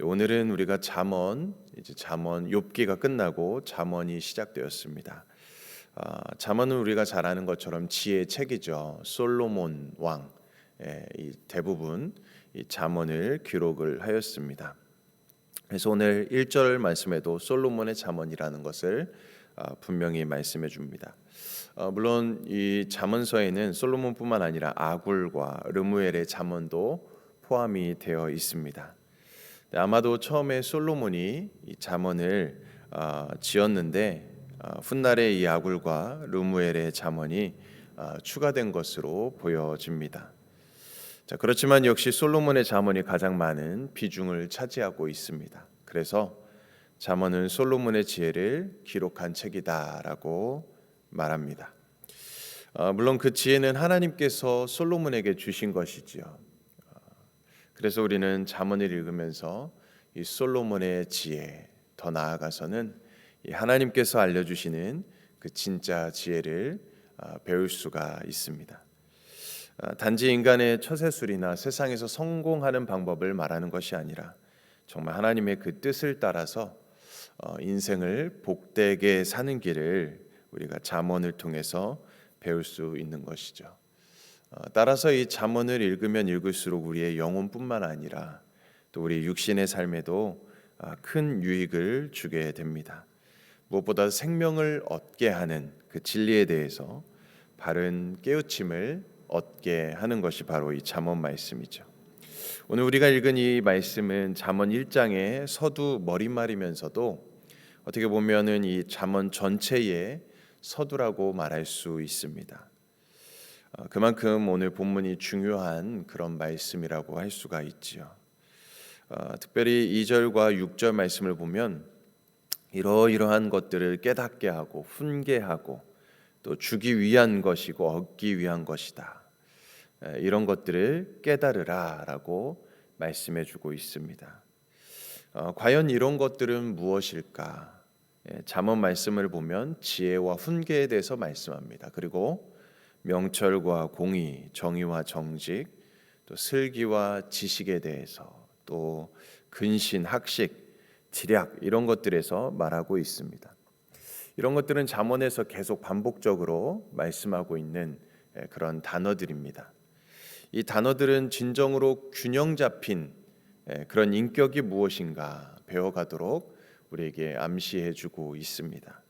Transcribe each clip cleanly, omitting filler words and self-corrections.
오늘은 우리가 잠언, 이제 잠언 욥기가 끝나고 잠언이 시작되었습니다. 잠언은 우리가 잘 아는 것처럼 지혜의 책이죠. 솔로몬 왕, 이 대부분 이 잠언을 기록을 하였습니다. 그래서 오늘 1절 말씀에도 솔로몬의 잠언이라는 것을 분명히 말씀해 줍니다. 물론 이 잠언서에는 솔로몬뿐만 아니라 아굴과 르무엘의 잠언도 포함이 되어 있습니다. 아마도 처음에 솔로몬이 이 잠언을 지었는데 훗날에 이 아굴과 르무엘의 잠언이 추가된 것으로 보여집니다. 자, 그렇지만 역시 솔로몬의 잠언이 가장 많은 비중을 차지하고 있습니다. 그래서 잠언은 솔로몬의 지혜를 기록한 책이다라고 말합니다. 물론 그 지혜는 하나님께서 솔로몬에게 주신 것이지요. 그래서 우리는 잠언을 읽으면서 이 솔로몬의 지혜, 더 나아가서는 이 하나님께서 알려주시는 그 진짜 지혜를 배울 수가 있습니다. 단지 인간의 처세술이나 세상에서 성공하는 방법을 말하는 것이 아니라 정말 하나님의 그 뜻을 따라서 인생을 복되게 사는 길을 우리가 잠언을 통해서 배울 수 있는 것이죠. 따라서 이 잠언을 읽으면 읽을수록 우리의 영혼뿐만 아니라 또 우리 육신의 삶에도 큰 유익을 주게 됩니다. 무엇보다 생명을 얻게 하는 그 진리에 대해서 바른 깨우침을 얻게 하는 것이 바로 이 잠언 말씀이죠. 오늘 우리가 읽은 이 말씀은 잠언 1장의 서두 머릿말이면서도 어떻게 보면은 이 잠언 전체의 서두라고 말할 수 있습니다. 그만큼 오늘 본문이 중요한 그런 말씀이라고 할 수가 있지요. 특별히 2절과 6절 말씀을 보면 이러이러한 것들을 깨닫게 하고 훈계하고 또 주기 위한 것이고 얻기 위한 것이다. 이런 것들을 깨달으라라고 말씀해 주고 있습니다. 과연 이런 것들은 무엇일까? 잠언 말씀을 보면 지혜와 훈계에 대해서 말씀합니다. 그리고 명철과 공의, 정의와 정직, 또 슬기와 지식에 대해서, 또 근신, 학식, 지략 이런 것들에서 말하고 있습니다. 이런 것들은 잠언에서 계속 반복적으로 말씀하고 있는 그런 단어들입니다. 이 단어들은 진정으로 균형 잡힌 그런 인격이 무엇인가 배워가도록 우리에게 암시해주고 있습니다.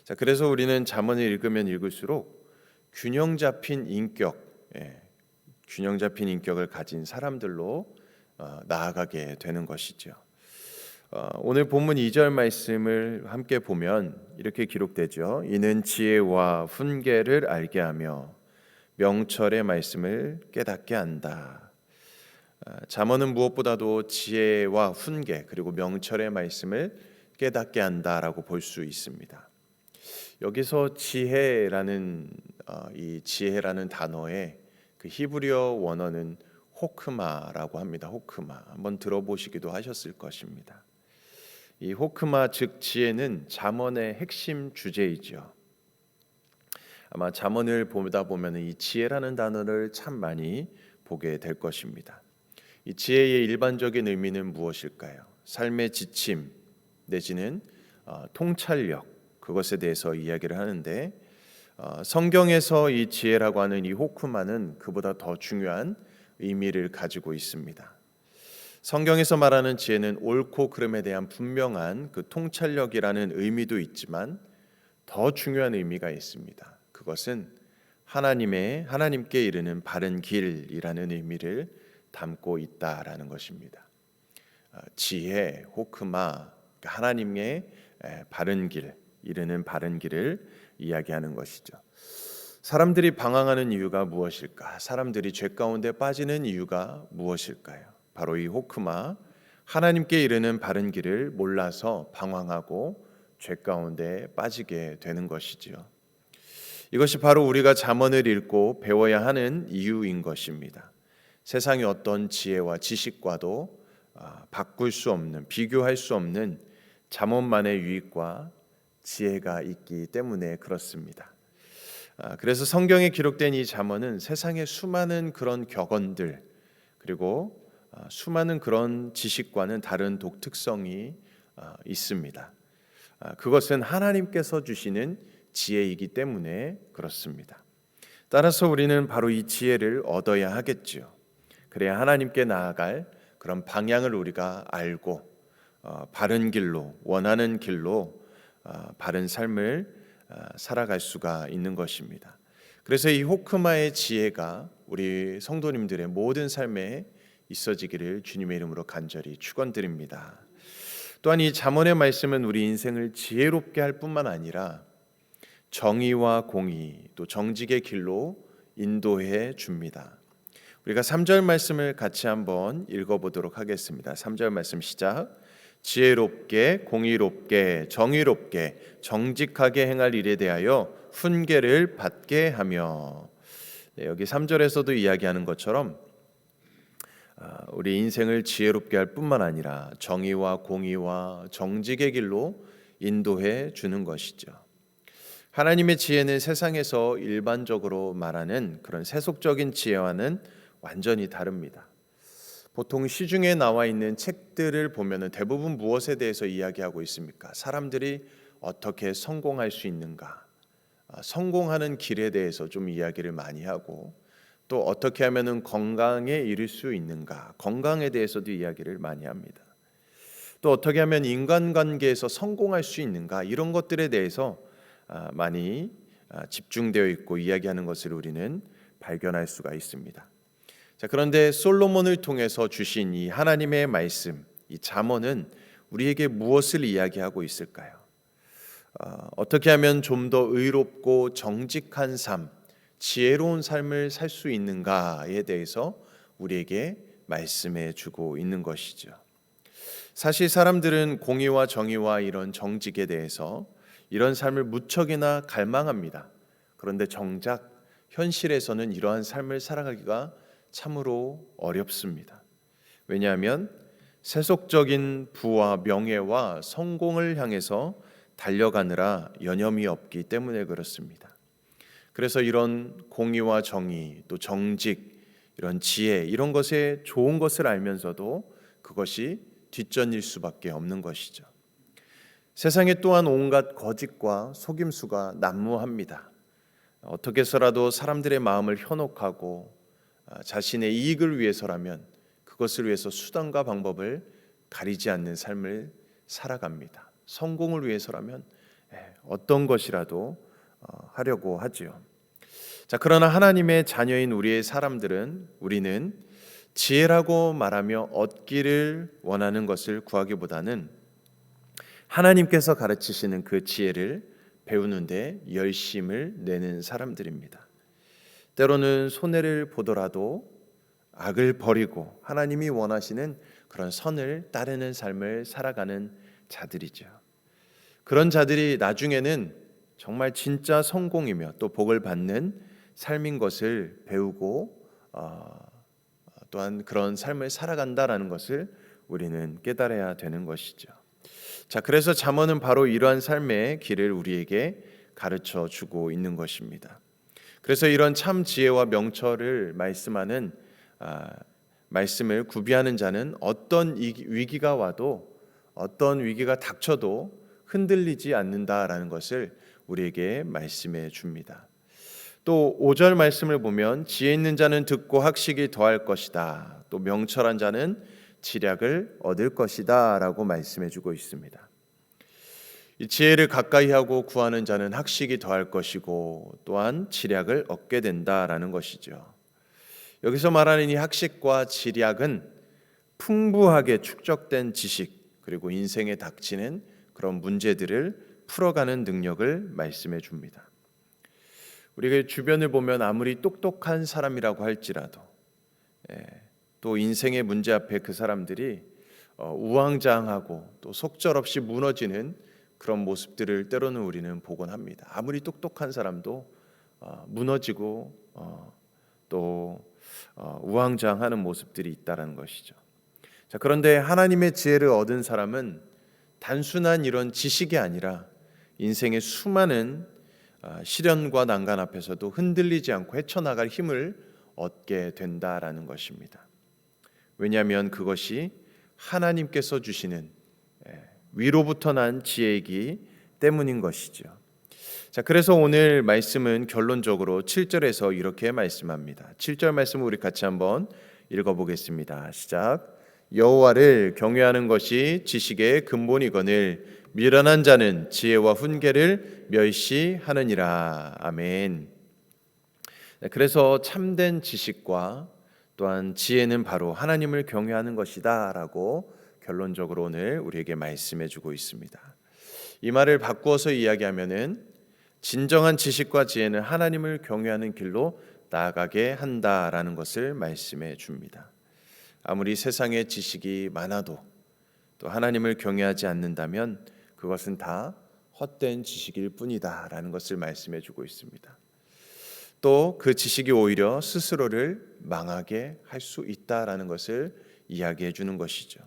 자, 그래서 우리는 잠언을 읽으면 읽을수록 균형 잡힌 인격, 균형 잡힌 인격을 가진 사람들로 나아가게 되는 것이죠. 오늘 본문 2절 말씀을 함께 보면 이렇게 기록되죠. 이는 지혜와 훈계를 알게 하며 명철의 말씀을 깨닫게 한다. 잠언은 무엇보다도 지혜와 훈계 그리고 명철의 말씀을 깨닫게 한다라고 볼 수 있습니다. 여기서 지혜라는 이 지혜라는 단어의 그 히브리어 원어는 호크마라고 합니다. 호크마 한번 들어보시기도 하셨을 것입니다. 이 호크마 즉 지혜는 잠언의 핵심 주제이죠. 아마 잠언을 보다 보면 이 지혜라는 단어를 참 많이 보게 될 것입니다. 이 지혜의 일반적인 의미는 무엇일까요? 삶의 지침 내지는 통찰력 그것에 대해서 이야기를 하는데 성경에서 이 지혜라고 하는 이 호크마는 그보다 더 중요한 의미를 가지고 있습니다. 성경에서 말하는 지혜는 옳고 그름에 대한 분명한 그 통찰력이라는 의미도 있지만 더 중요한 의미가 있습니다. 그것은 하나님께 이르는 바른 길이라는 의미를 담고 있다라는 것입니다. 지혜, 호크마, 하나님의 바른 길, 이르는 바른 길을 이야기하는 것이죠. 사람들이 방황하는 이유가 무엇일까? 사람들이 죄 가운데 빠지는 이유가 무엇일까요? 바로 이 호크마, 하나님께 이르는 바른 길을 몰라서 방황하고 죄 가운데 빠지게 되는 것이지요. 이것이 바로 우리가 잠언을 읽고 배워야 하는 이유인 것입니다. 세상의 어떤 지혜와 지식과도 바꿀 수 없는, 비교할 수 없는 잠언만의 유익과 지혜가 있기 때문에 그렇습니다. 그래서 성경에 기록된 이 잠언은 세상의 수많은 그런 격언들 그리고 수많은 그런 지식과는 다른 독특성이 있습니다. 그것은 하나님께서 주시는 지혜이기 때문에 그렇습니다. 따라서 우리는 바로 이 지혜를 얻어야 하겠지요. 그래야 하나님께 나아갈 그런 방향을 우리가 알고 바른 길로, 원하는 길로 바른 삶을 살아갈 수가 있는 것입니다. 그래서 이 호크마의 지혜가 우리 성도님들의 모든 삶에 있어지기를 주님의 이름으로 간절히 축원드립니다. 또한 이 잠언의 말씀은 우리 인생을 지혜롭게 할 뿐만 아니라 정의와 공의 또 정직의 길로 인도해 줍니다. 우리가 3절 말씀을 같이 한번 읽어보도록 하겠습니다. 3절 말씀 시작. 지혜롭게 공의롭게 정의롭게 정직하게 행할 일에 대하여 훈계를 받게 하며. 여기 3절에서도 이야기하는 것처럼 우리 인생을 지혜롭게 할 뿐만 아니라 정의와 공의와 정직의 길로 인도해 주는 것이죠. 하나님의 지혜는 세상에서 일반적으로 말하는 그런 세속적인 지혜와는 완전히 다릅니다. 보통 시중에 나와 있는 책들을 보면 대부분 무엇에 대해서 이야기하고 있습니까? 사람들이 어떻게 성공할 수 있는가, 성공하는 길에 대해서 좀 이야기를 많이 하고, 또 어떻게 하면 건강에 이를 수 있는가, 건강에 대해서도 이야기를 많이 합니다. 또 어떻게 하면 인간관계에서 성공할 수 있는가, 이런 것들에 대해서 많이 집중되어 있고 이야기하는 것을 우리는 발견할 수가 있습니다. 자, 그런데 솔로몬을 통해서 주신 이 하나님의 말씀, 이 잠언은 우리에게 무엇을 이야기하고 있을까요? 어떻게 하면 좀 더 의롭고 정직한 삶, 지혜로운 삶을 살 수 있는가에 대해서 우리에게 말씀해 주고 있는 것이죠. 사실 사람들은 공의와 정의와 이런 정직에 대해서 이런 삶을 무척이나 갈망합니다. 그런데 정작 현실에서는 이러한 삶을 살아가기가 참으로 어렵습니다. 왜냐하면 세속적인 부와 명예와 성공을 향해서 달려가느라 여념이 없기 때문에 그렇습니다. 그래서 이런 공의와 정의, 또 정직, 이런 지혜, 이런 것에 좋은 것을 알면서도 그것이 뒷전일 수밖에 없는 것이죠. 세상에 또한 온갖 거짓과 속임수가 난무합니다. 어떻게 해서라도 사람들의 마음을 현혹하고 자신의 이익을 위해서라면 그것을 위해서 수단과 방법을 가리지 않는 삶을 살아갑니다. 성공을 위해서라면 어떤 것이라도 하려고 하지요. 자, 그러나 하나님의 자녀인 우리는 지혜라고 말하며 얻기를 원하는 것을 구하기보다는 하나님께서 가르치시는 그 지혜를 배우는데 열심을 내는 사람들입니다. 때로는 손해를 보더라도 악을 버리고 하나님이 원하시는 그런 선을 따르는 삶을 살아가는 자들이죠. 그런 자들이 나중에는 정말 진짜 성공이며 또 복을 받는 삶인 것을 배우고 또한 그런 삶을 살아간다라는 것을 우리는 깨달아야 되는 것이죠. 자, 그래서 잠언은 바로 이러한 삶의 길을 우리에게 가르쳐 주고 있는 것입니다. 그래서 이런 참 지혜와 명철을 말씀하는 말씀을 구비하는 자는 어떤 위기가 와도 어떤 위기가 닥쳐도 흔들리지 않는다라는 것을 우리에게 말씀해 줍니다. 또 5절 말씀을 보면 지혜 있는 자는 듣고 학식이 더할 것이다. 또 명철한 자는 지략을 얻을 것이다 라고 말씀해 주고 있습니다. 이 지혜를 가까이 하고 구하는 자는 학식이 더할 것이고 또한 지략을 얻게 된다라는 것이죠. 여기서 말하는 이 학식과 지략은 풍부하게 축적된 지식 그리고 인생에 닥치는 그런 문제들을 풀어가는 능력을 말씀해 줍니다. 우리가 주변을 보면 아무리 똑똑한 사람이라고 할지라도 또 인생의 문제 앞에 그 사람들이 우왕좌왕하고 또 속절없이 무너지는 그런 모습들을 때로는 우리는 보곤 합니다. 아무리 똑똑한 사람도 무너지고 또 우왕좌왕하는 모습들이 있다는 것이죠. 자, 그런데 하나님의 지혜를 얻은 사람은 단순한 이런 지식이 아니라 인생의 수많은 시련과 난간 앞에서도 흔들리지 않고 헤쳐나갈 힘을 얻게 된다라는 것입니다. 왜냐하면 그것이 하나님께서 주시는 위로부터 난 지혜이기 때문인 것이죠. 자, 그래서 오늘 말씀은 결론적으로 7절에서 이렇게 말씀합니다. 7절 말씀을 우리 같이 한번 읽어보겠습니다. 시작. 여호와를 경외하는 것이 지식의 근본이거늘 미련한 자는 지혜와 훈계를 멸시하느니라. 아멘. 그래서 참된 지식과 또한 지혜는 바로 하나님을 경외하는 것이다 라고 결론적으로 오늘 우리에게 말씀해 주고 있습니다. 이 말을 바꾸어서 이야기하면은 진정한 지식과 지혜는 하나님을 경외하는 길로 나아가게 한다라는 것을 말씀해 줍니다. 아무리 세상에 지식이 많아도 또 하나님을 경외하지 않는다면 그것은 다 헛된 지식일 뿐이다라는 것을 말씀해 주고 있습니다. 또 그 지식이 오히려 스스로를 망하게 할 수 있다라는 것을 이야기해 주는 것이죠.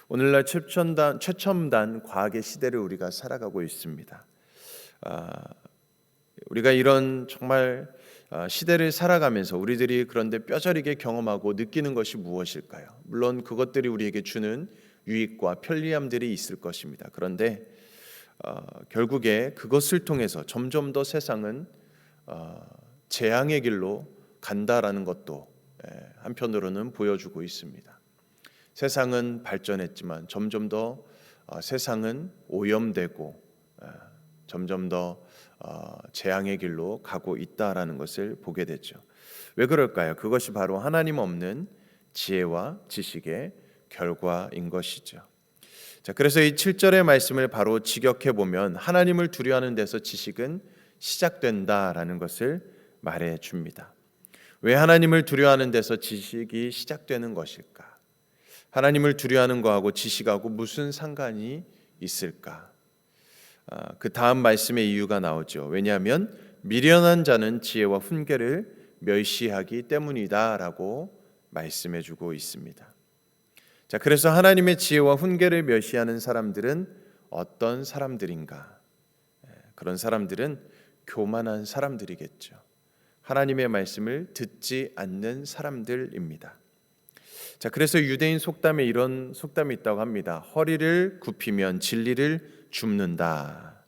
오늘날 최첨단 과학의 시대를 우리가 살아가고 있습니다. 우리가 이런 정말 시대를 살아가면서 우리들이 그런데 뼈저리게 경험하고 느끼는 것이 무엇일까요? 물론 그것들이 우리에게 주는 유익과 편리함들이 있을 것입니다. 그런데 결국에 그것을 통해서 점점 더 세상은 재앙의 길로 간다라는 것도 한편으로는 보여주고 있습니다. 세상은 발전했지만 점점 더 세상은 오염되고 점점 더 재앙의 길로 가고 있다라는 것을 보게 되죠. 왜 그럴까요? 그것이 바로 하나님 없는 지혜와 지식의 결과인 것이죠. 자, 그래서 이 7절의 말씀을 바로 직역해 보면 하나님을 두려워하는 데서 지식은 시작된다라는 것을 말해 줍니다. 왜 하나님을 두려워하는 데서 지식이 시작되는 것일까? 하나님을 두려워하는 것하고 지식하고 무슨 상관이 있을까? 그 다음 말씀의 이유가 나오죠. 왜냐하면 미련한 자는 지혜와 훈계를 멸시하기 때문이다라고 말씀해 주고 있습니다. 자, 그래서 하나님의 지혜와 훈계를 멸시하는 사람들은 어떤 사람들인가? 그런 사람들은 교만한 사람들이겠죠. 하나님의 말씀을 듣지 않는 사람들입니다. 자, 그래서 유대인 속담에 이런 속담이 있다고 합니다. 허리를 굽히면 진리를 줍는다.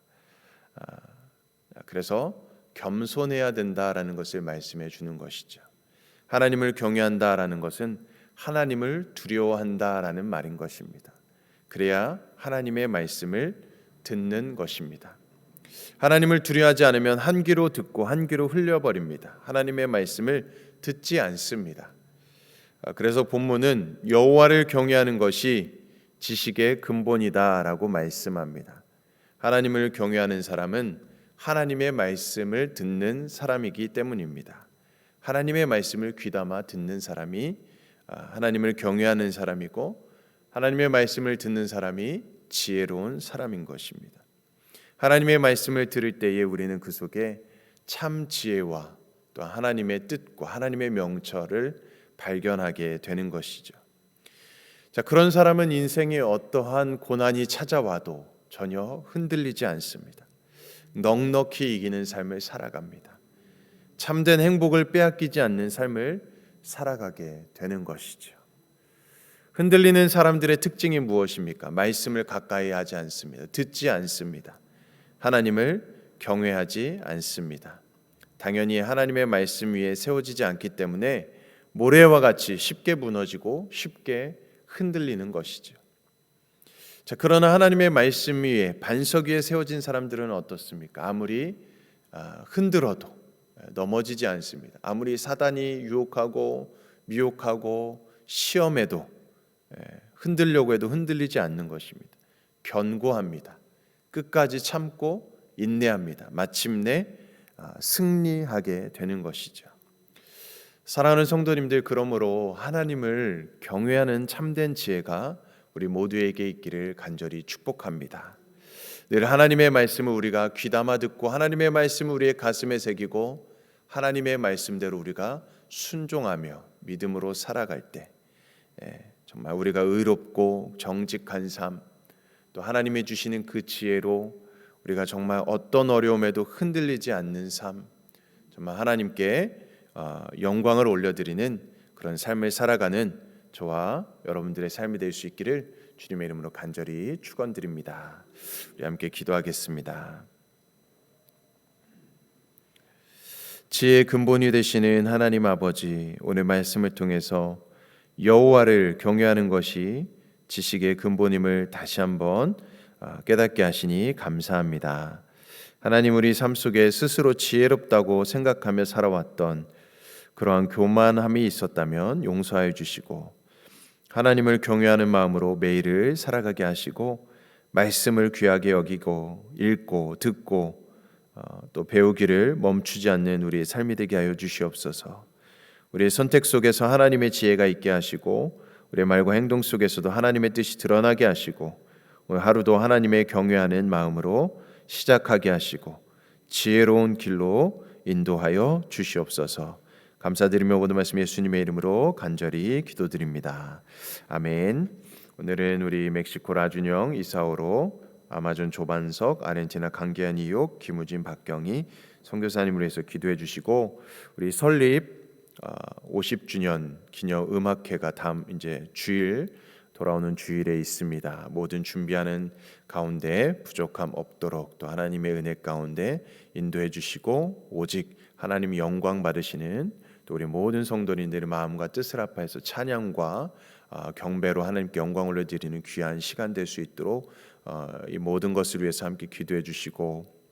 그래서 겸손해야 된다라는 것을 말씀해 주는 것이죠. 하나님을 경외한다라는 것은 하나님을 두려워한다라는 말인 것입니다. 그래야 하나님의 말씀을 듣는 것입니다. 하나님을 두려워하지 않으면 한 귀로 듣고 한 귀로 흘려버립니다. 하나님의 말씀을 듣지 않습니다. 그래서 본문은 여호와를 경외하는 것이 지식의 근본이다라고 말씀합니다. 하나님을 경외하는 사람은 하나님의 말씀을 듣는 사람이기 때문입니다. 하나님의 말씀을 귀담아 듣는 사람이 하나님을 경외하는 사람이고 하나님의 말씀을 듣는 사람이 지혜로운 사람인 것입니다. 하나님의 말씀을 들을 때에 우리는 그 속에 참 지혜와 또 하나님의 뜻과 하나님의 명철을 발견하게 되는 것이죠. 자, 그런 사람은 인생에 어떠한 고난이 찾아와도 전혀 흔들리지 않습니다. 넉넉히 이기는 삶을 살아갑니다. 참된 행복을 빼앗기지 않는 삶을 살아가게 되는 것이죠. 흔들리는 사람들의 특징이 무엇입니까? 말씀을 가까이 하지 않습니다. 듣지 않습니다. 하나님을 경외하지 않습니다. 당연히 하나님의 말씀 위에 세워지지 않기 때문에 모래와 같이 쉽게 무너지고 쉽게 흔들리는 것이죠. 자, 그러나 하나님의 말씀 위에 반석 위에 세워진 사람들은 어떻습니까? 아무리 흔들어도 넘어지지 않습니다. 아무리 사단이 유혹하고 미혹하고 시험해도 흔들려고 해도 흔들리지 않는 것입니다. 견고합니다. 끝까지 참고 인내합니다. 마침내 승리하게 되는 것이죠. 사랑하는 성도님들, 그러므로 하나님을 경외하는 참된 지혜가 우리 모두에게 있기를 간절히 축복합니다. 늘 하나님의 말씀을 우리가 귀담아 듣고 하나님의 말씀을 우리의 가슴에 새기고 하나님의 말씀대로 우리가 순종하며 믿음으로 살아갈 때 정말 우리가 의롭고 정직한 삶, 또 하나님이 주시는 그 지혜로 우리가 정말 어떤 어려움에도 흔들리지 않는 삶, 정말 하나님께 영광을 올려드리는 그런 삶을 살아가는 저와 여러분들의 삶이 될 수 있기를 주님의 이름으로 간절히 축원드립니다. 우리 함께 기도하겠습니다. 지혜의 근본이 되시는 하나님 아버지, 오늘 말씀을 통해서 여호와를 경외하는 것이 지식의 근본임을 다시 한번 깨닫게 하시니 감사합니다. 하나님, 우리 삶 속에 스스로 지혜롭다고 생각하며 살아왔던 그러한 교만함이 있었다면 용서하여 주시고, 하나님을 경외하는 마음으로 매일을 살아가게 하시고, 말씀을 귀하게 여기고 읽고 듣고 또 배우기를 멈추지 않는 우리의 삶이 되게 하여 주시옵소서. 우리의 선택 속에서 하나님의 지혜가 있게 하시고, 우리의 말과 행동 속에서도 하나님의 뜻이 드러나게 하시고, 오늘 하루도 하나님의 경외하는 마음으로 시작하게 하시고 지혜로운 길로 인도하여 주시옵소서. 감사드리며 모든 말씀 예수님의 이름으로 간절히 기도드립니다. 아멘. 오늘은 우리 멕시코 라준영 이사오로, 아마존 조반석, 아르헨티나 강기한 이옥, 김우진, 박경희 선교사님을 위해서 기도해 주시고, 우리 설립 50주년 기념 음악회가 다음 이제 주일 돌아오는 주일에 있습니다. 모든 준비하는 가운데 부족함 없도록 또 하나님의 은혜 가운데 인도해 주시고, 오직 하나님이 영광 받으시는 또 우리 모든 성도님들의 마음과 뜻을 합해서 찬양과 경배로 하나님께 영광 올려드리는 귀한 시간 될 수 있도록 이 모든 것을 위해서 함께 기도해 주시고,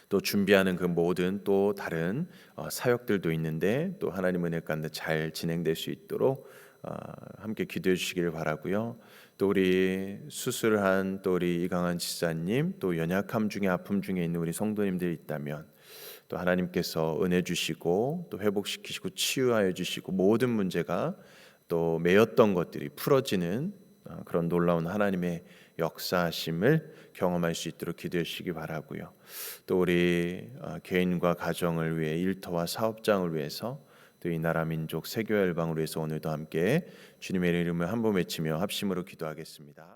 또 준비하는 그 모든 또 다른 사역들도 있는데 또 하나님 은혜 가운데 잘 진행될 수 있도록 함께 기도해 주시길 바라고요. 또 우리 수술한 또 우리 이강한 지사님, 또 연약함 중에 아픔 중에 있는 우리 성도님들이 있다면 또 하나님께서 은혜 주시고 또 회복시키시고 치유하여 주시고, 모든 문제가 또 매였던 것들이 풀어지는 그런 놀라운 하나님의 역사하심을 경험할 수 있도록 기도해 주시기 바라고요. 또 우리 개인과 가정을 위해, 일터와 사업장을 위해서, 또 이 나라 민족 세계 열방을 위해서 오늘도 함께 주님의 이름을 한 번 외치며 합심으로 기도하겠습니다.